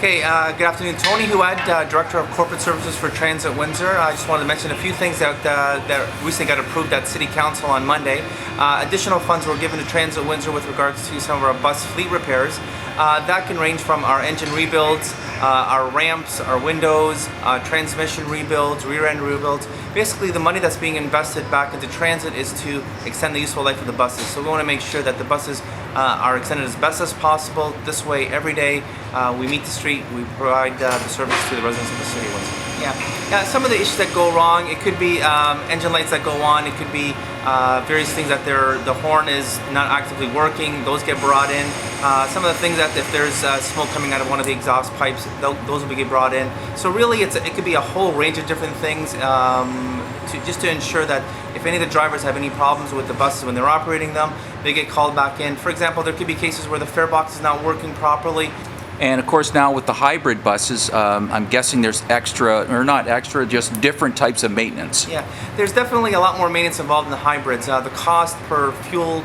Okay, good afternoon. Tony Houad, Director of Corporate Services for Transit Windsor. I just wanted to mention a few things that recently got approved at City Council on Monday. Additional funds were given to Transit Windsor with regards to some of our bus fleet repairs. That can range from our engine rebuilds, our ramps, our windows, transmission rebuilds, rear end rebuilds. Basically, the money that's being invested back into transit is to extend the useful life of the buses. So we want to make sure that the buses are extended as best as possible. This way, every day we meet the street, we provide the service to the residents of the City of Windsor. Yeah, some of the issues that go wrong, it could be engine lights that go on, it could be various things that the horn is not actively working, those get brought in. Some of the things that if there's smoke coming out of one of the exhaust pipes, those will get brought in. So really it could be a whole range of different things just to ensure that if any of the drivers have any problems with the buses when they're operating them, they get called back in. For example, there could be cases where the fare box is not working properly. And of course now with the hybrid buses, I'm guessing there's extra, or not extra, just different types of maintenance. Yeah, there's definitely a lot more maintenance involved in the hybrids. The cost per fuel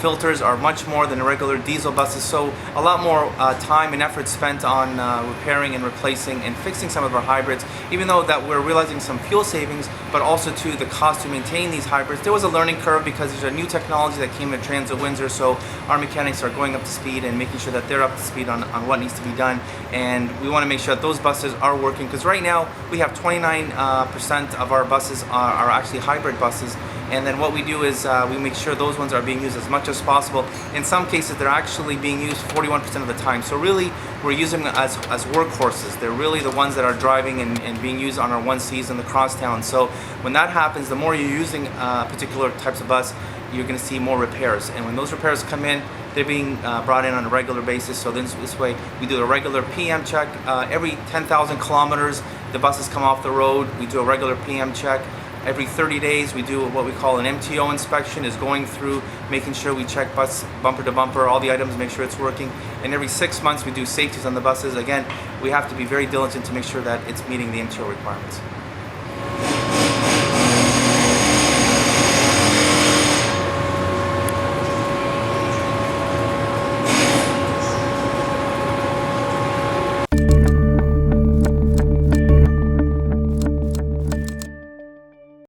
filters are much more than the regular diesel buses, so a lot more time and effort spent on repairing and replacing and fixing some of our hybrids, even though that we're realizing some fuel savings, but also to the cost to maintain these hybrids. There was a learning curve because there's a new technology that came to Transit Windsor, so our mechanics are going up to speed and making sure that they're up to speed on what needs to be done, and we want to make sure that those buses are working, because right now we have 29% of our buses are actually hybrid buses. And then what we do is we make sure those ones are being used as much as possible. In some cases, they're actually being used 41% of the time. So really, we're using them as workhorses. They're really the ones that are driving and being used on our 1Cs in the crosstown. So when that happens, the more you're using particular types of bus, you're going to see more repairs. And when those repairs come in, they're being brought in on a regular basis. So this way, we do a regular PM check. Every 10,000 kilometers, the buses come off the road. We do a regular PM check. Every 30 days we do what we call an MTO inspection, is going through making sure we check bus bumper to bumper, all the items, make sure it's working. And every 6 months we do safeties on the buses. Again, we have to be very diligent to make sure that it's meeting the MTO requirements.